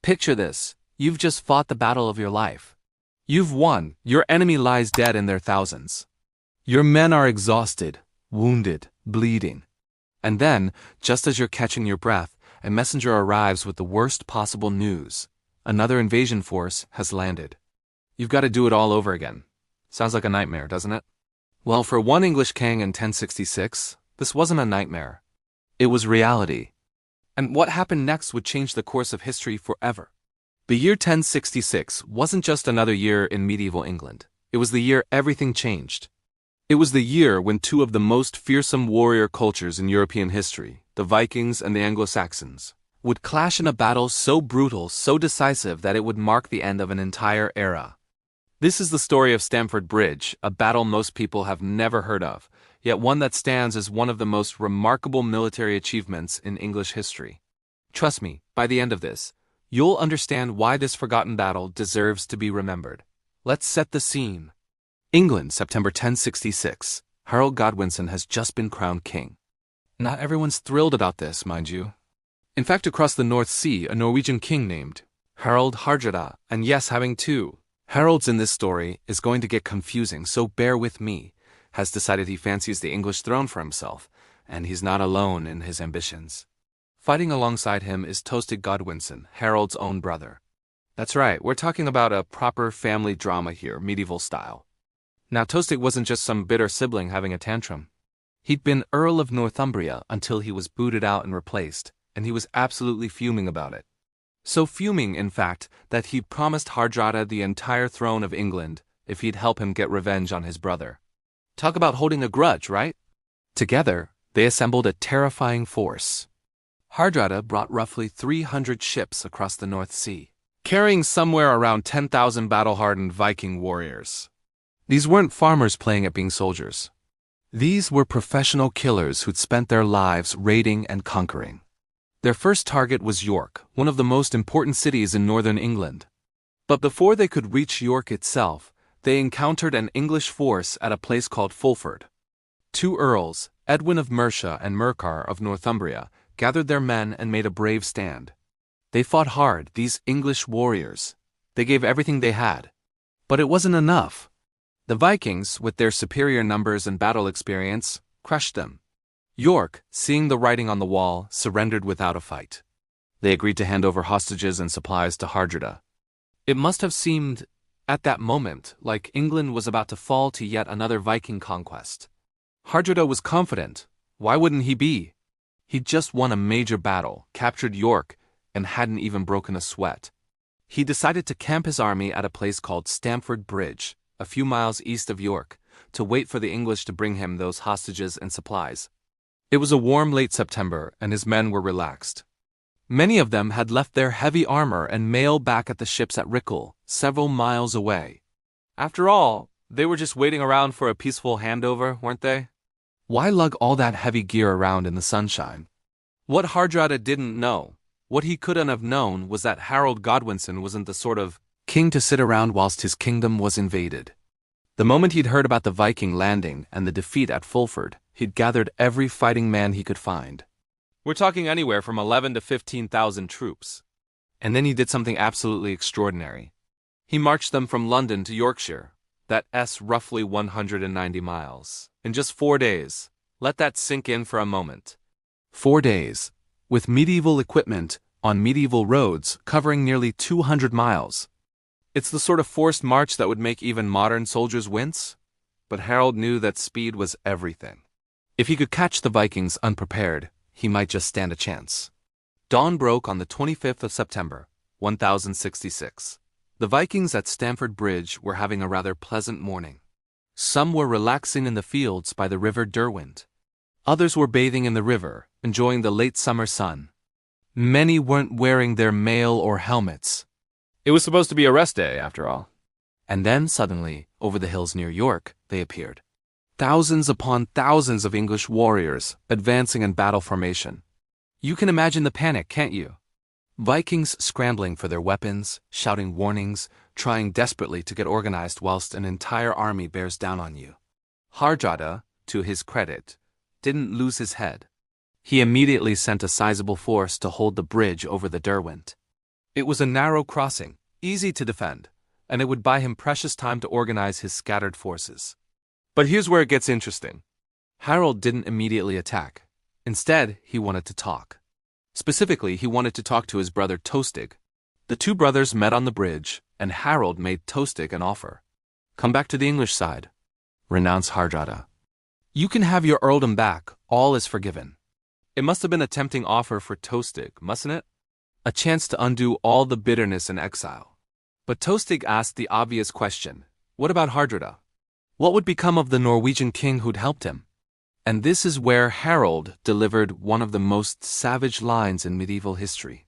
Picture this. You've just fought the battle of your life. You've won. Your enemy lies dead in their thousands. Your men are exhausted, wounded, bleeding. And then, just as you're catching your breath, a messenger arrives with the worst possible news. Another invasion force has landed. You've got to do it all over again. Sounds like a nightmare, doesn't it? Well, for one English king in 1066, this wasn't a nightmare. It was reality. And what happened next would change the course of history forever. The year 1066 wasn't just another year in medieval England. It was the year everything changed. It was the year when two of the most fearsome warrior cultures in European history, the Vikings and the Anglo-Saxons, would clash in a battle so brutal, so decisive that it would mark the end of an entire era. This is the story of Stamford Bridge, a battle most people have never heard of, yet one that stands as one of the most remarkable military achievements in English history. Trust me, by the end of this, you'll understand why this forgotten battle deserves to be remembered. Let's set the scene. England, September 1066. Harold Godwinson has just been crowned king. Not everyone's thrilled about this, mind you. In fact, across the North Sea, a Norwegian king named Harald Hardrada, and yes, having two Harolds in this story is going to get confusing, so bear with me, has decided he fancies the English throne for himself, and he's not alone in his ambitions. Fighting alongside him is Tostig Godwinson, Harold's own brother. That's right, we're talking about a proper family drama here, medieval style. Now, Tostig wasn't just some bitter sibling having a tantrum. He'd been Earl of Northumbria until he was booted out and replaced, and he was absolutely fuming about it. So fuming, in fact, that he'd promised Hardrada the entire throne of England if he'd help him get revenge on his brother. Talk about holding a grudge, right? Together, they assembled a terrifying force. Hardrada brought roughly 300 ships across the North Sea, carrying somewhere around 10,000 battle-hardened Viking warriors. These weren't farmers playing at being soldiers. These were professional killers who'd spent their lives raiding and conquering. Their first target was York, one of the most important cities in northern England. But before they could reach York itself, they encountered an English force at a place called Fulford. Two earls, Edwin of Mercia and Mercar of Northumbria, gathered their men and made a brave stand. They fought hard, these English warriors. They gave everything they had. But it wasn't enough. The Vikings, with their superior numbers and battle experience, crushed them. York, seeing the writing on the wall, surrendered without a fight. They agreed to hand over hostages and supplies to Hardrada. It must have seemed, at that moment, like England was about to fall to yet another Viking conquest. Hardrada was confident. Why wouldn't he be? He'd just won a major battle, captured York, and hadn't even broken a sweat. He decided to camp his army at a place called Stamford Bridge, a few miles east of York, to wait for the English to bring him those hostages and supplies. It was a warm late September, and his men were relaxed. Many of them had left their heavy armor and mail back at the ships at Rickle, several miles away. After all, they were just waiting around for a peaceful handover, weren't they? Why lug all that heavy gear around in the sunshine? What Hardrada didn't know, what he couldn't have known, was that Harold Godwinson wasn't the sort of king to sit around whilst his kingdom was invaded. The moment he'd heard about the Viking landing and the defeat at Fulford, he'd gathered every fighting man he could find. We're talking anywhere from 11 to 15,000 troops. And then he did something absolutely extraordinary. He marched them from London to Yorkshire, that's roughly 190 miles, in just 4 days. Let that sink in for a moment. 4 days, with medieval equipment, on medieval roads, covering nearly 200 miles. It's the sort of forced march that would make even modern soldiers wince. But Harold knew that speed was everything. If he could catch the Vikings unprepared, he might just stand a chance. Dawn broke on the 25th of September, 1066. The Vikings at Stamford Bridge were having a rather pleasant morning. Some were relaxing in the fields by the river Derwent. Others were bathing in the river, enjoying the late summer sun. Many weren't wearing their mail or helmets. It was supposed to be a rest day, after all. And then, suddenly, over the hills near York, they appeared. Thousands upon thousands of English warriors, advancing in battle formation. You can imagine the panic, can't you? Vikings scrambling for their weapons, shouting warnings, trying desperately to get organized whilst an entire army bears down on you. Hardrada, to his credit, didn't lose his head. He immediately sent a sizable force to hold the bridge over the Derwent. It was a narrow crossing, easy to defend, and it would buy him precious time to organize his scattered forces. But here's where it gets interesting. Harold didn't immediately attack. Instead, he wanted to talk. Specifically, he wanted to talk to his brother Tostig. The two brothers met on the bridge, and Harold made Tostig an offer. Come back to the English side. Renounce Hardrada. You can have your earldom back, all is forgiven. It must have been a tempting offer for Tostig, mustn't it? A chance to undo all the bitterness and exile. But Tostig asked the obvious question, what about Hardrada? What would become of the Norwegian king who'd helped him? And this is where Harold delivered one of the most savage lines in medieval history.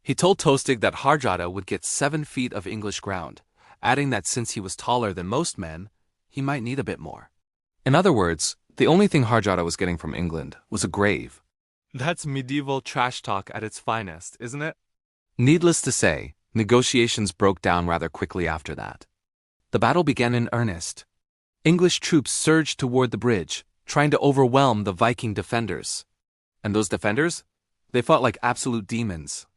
He told Tostig that Hardrada would get 7 feet of English ground, adding that since he was taller than most men, he might need a bit more. In other words, the only thing Hardrada was getting from England was a grave. That's medieval trash talk at its finest, isn't it? Needless to say, negotiations broke down rather quickly after that. The battle began in earnest. English troops surged toward the bridge, trying to overwhelm the Viking defenders. And those defenders? They fought like absolute demons.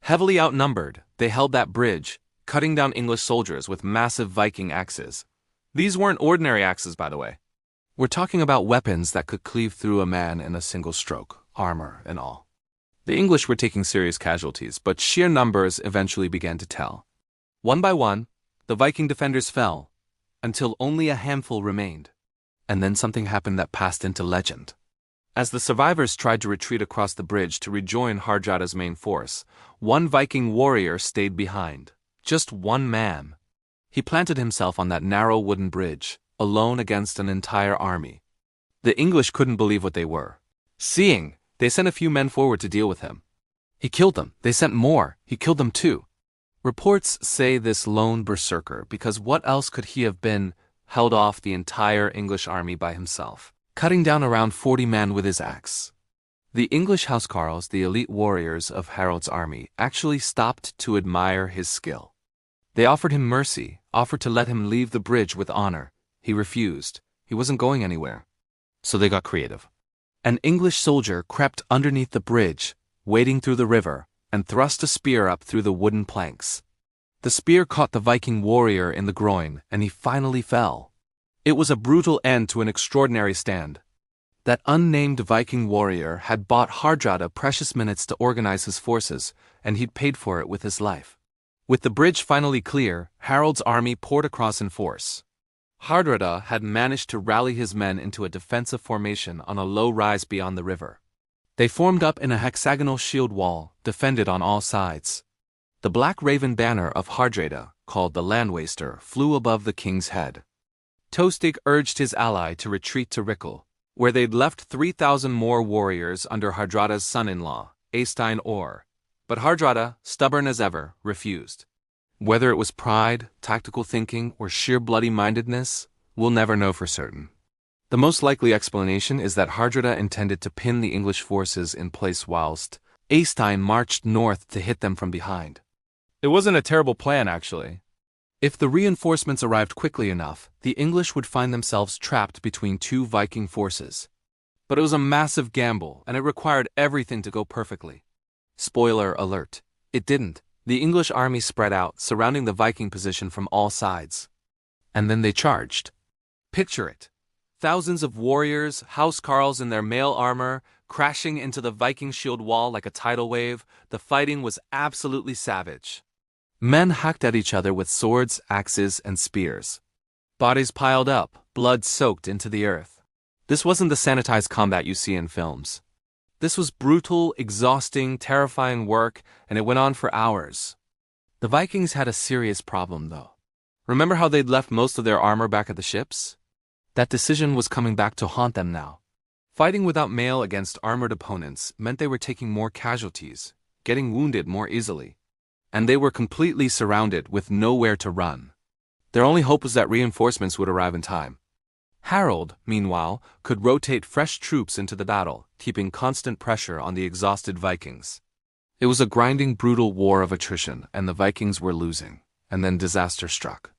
Heavily outnumbered, they held that bridge, cutting down English soldiers with massive Viking axes. These weren't ordinary axes, by the way. We're talking about weapons that could cleave through a man in a single stroke, armor and all. The English were taking serious casualties, but sheer numbers eventually began to tell. One by one, the Viking defenders fell, until only a handful remained. And then something happened that passed into legend. As the survivors tried to retreat across the bridge to rejoin Hardrada's main force, one Viking warrior stayed behind. Just one man. He planted himself on that narrow wooden bridge, alone against an entire army. The English couldn't believe what they were seeing. They sent a few men forward to deal with him. He killed them. They sent more. He killed them too. Reports say this lone berserker, because what else could he have been, held off the entire English army by himself, cutting down around 40 men with his axe. The English housecarls, the elite warriors of Harold's army, actually stopped to admire his skill. They offered him mercy, offered to let him leave the bridge with honor. He refused. He wasn't going anywhere. So they got creative. An English soldier crept underneath the bridge, wading through the river, and thrust a spear up through the wooden planks. The spear caught the Viking warrior in the groin, and he finally fell. It was a brutal end to an extraordinary stand. That unnamed Viking warrior had bought Hardrada precious minutes to organize his forces, and he'd paid for it with his life. With the bridge finally clear, Harold's army poured across in force. Hardrada had managed to rally his men into a defensive formation on a low rise beyond the river. They formed up in a hexagonal shield wall, defended on all sides. The black raven banner of Hardrada, called the Landwaster, flew above the king's head. Tostig urged his ally to retreat to Rickel, where they'd left 3,000 more warriors under Hardrada's son-in-law, Eystein Or. But Hardrada, stubborn as ever, refused. Whether it was pride, tactical thinking, or sheer bloody-mindedness, we'll never know for certain. The most likely explanation is that Hardrada intended to pin the English forces in place whilst Eystein marched north to hit them from behind. It wasn't a terrible plan, actually. If the reinforcements arrived quickly enough, the English would find themselves trapped between two Viking forces. But it was a massive gamble, and it required everything to go perfectly. Spoiler alert, it didn't. The English army spread out, surrounding the Viking position from all sides. And then they charged. Picture it. Thousands of warriors, housecarls in their mail armor, crashing into the Viking shield wall like a tidal wave. The fighting was absolutely savage. Men hacked at each other with swords, axes, and spears. Bodies piled up, blood soaked into the earth. This wasn't the sanitized combat you see in films. This was brutal, exhausting, terrifying work, and it went on for hours. The Vikings had a serious problem, though. Remember how they'd left most of their armor back at the ships? That decision was coming back to haunt them now. Fighting without mail against armored opponents meant they were taking more casualties, getting wounded more easily. And they were completely surrounded with nowhere to run. Their only hope was that reinforcements would arrive in time. Harold, meanwhile, could rotate fresh troops into the battle, keeping constant pressure on the exhausted Vikings. It was a grinding, brutal war of attrition, and the Vikings were losing. And then disaster struck.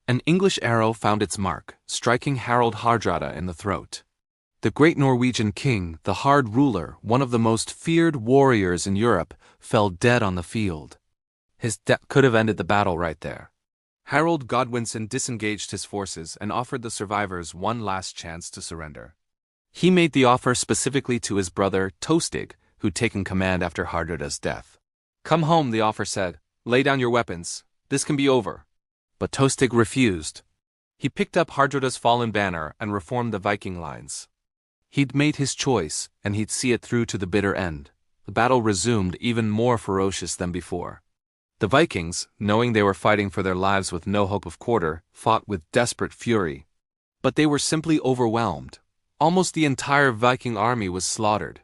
An English arrow found its mark, striking Harald Hardrada in the throat. The great Norwegian king, the hard ruler, one of the most feared warriors in Europe, fell dead on the field. His death could have ended the battle right there. Harold Godwinson disengaged his forces and offered the survivors one last chance to surrender. He made the offer specifically to his brother Tostig, who'd taken command after Hardrada's death. "Come home," the offer said. "Lay down your weapons. This can be over." But Tostig refused. He picked up Hardrada's fallen banner and reformed the Viking lines. He'd made his choice, and he'd see it through to the bitter end. The battle resumed, even more ferocious than before. The Vikings, knowing they were fighting for their lives with no hope of quarter, fought with desperate fury. But they were simply overwhelmed. Almost the entire Viking army was slaughtered.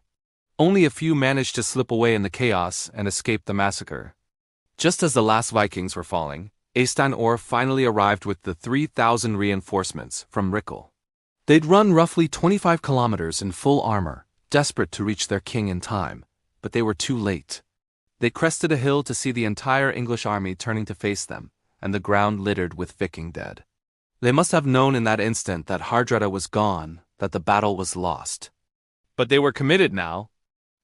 Only a few managed to slip away in the chaos and escape the massacre. Just as the last Vikings were falling, Eystein Or finally arrived with the 3,000 reinforcements from Rickel. They'd run roughly 25 kilometers in full armor, desperate to reach their king in time, but they were too late. They crested a hill to see the entire English army turning to face them, and the ground littered with Viking dead. They must have known in that instant that Hardrada was gone, that the battle was lost. But they were committed now.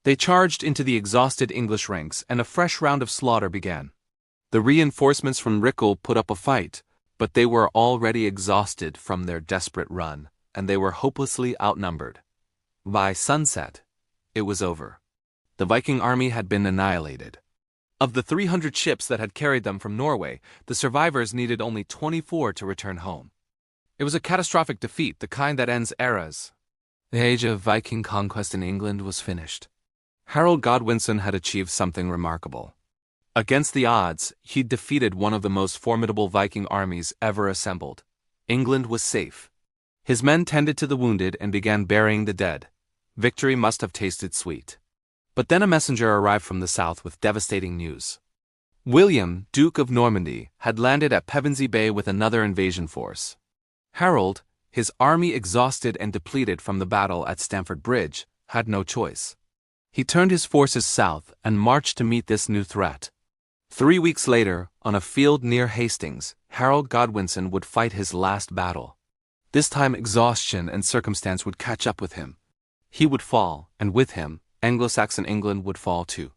They charged into the exhausted English ranks, and a fresh round of slaughter began. The reinforcements from Rickel put up a fight, but they were already exhausted from their desperate run, and they were hopelessly outnumbered. By sunset, it was over. The Viking army had been annihilated. Of the 300 ships that had carried them from Norway, the survivors needed only 24 to return home. It was a catastrophic defeat, the kind that ends eras. The age of Viking conquest in England was finished. Harold Godwinson had achieved something remarkable. Against the odds, he'd defeated one of the most formidable Viking armies ever assembled. England was safe. His men tended to the wounded and began burying the dead. Victory must have tasted sweet. But then a messenger arrived from the south with devastating news. William, Duke of Normandy, had landed at Pevensey Bay with another invasion force. Harold, his army exhausted and depleted from the battle at Stamford Bridge, had no choice. He turned his forces south and marched to meet this new threat. 3 weeks later, on a field near Hastings, Harold Godwinson would fight his last battle. This time exhaustion and circumstance would catch up with him. He would fall, and with him, Anglo-Saxon England would fall too.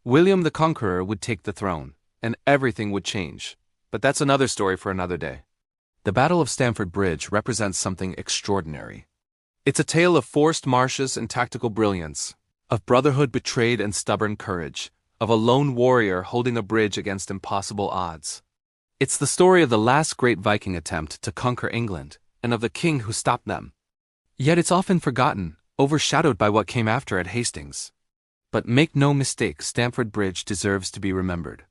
William the Conqueror would take the throne, and everything would change. But that's another story for another day. The Battle of Stamford Bridge represents something extraordinary. It's a tale of forced marches and tactical brilliance, of brotherhood betrayed and stubborn courage, of a lone warrior holding a bridge against impossible odds. It's the story of the last great Viking attempt to conquer England, and of the king who stopped them. Yet it's often forgotten, overshadowed by what came after at Hastings. But make no mistake, Stamford Bridge deserves to be remembered.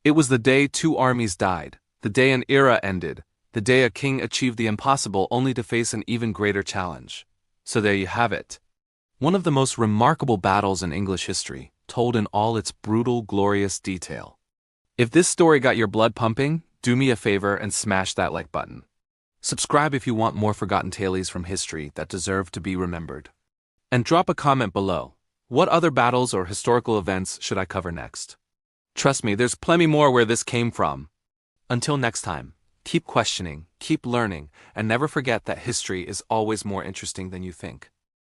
It was the day 2 armies died, the day an era ended, the day a king achieved the impossible only to face an even greater challenge. So there you have it. One of the most remarkable battles in English history, told in all its brutal, glorious detail. If this story got your blood pumping, do me a favor and smash that like button. Subscribe if you want more forgotten tales from history that deserve to be remembered. And drop a comment below. What other battles or historical events should I cover next? Trust me, there's plenty more where this came from. Until next time, keep questioning, keep learning, and never forget that history is always more interesting than you think.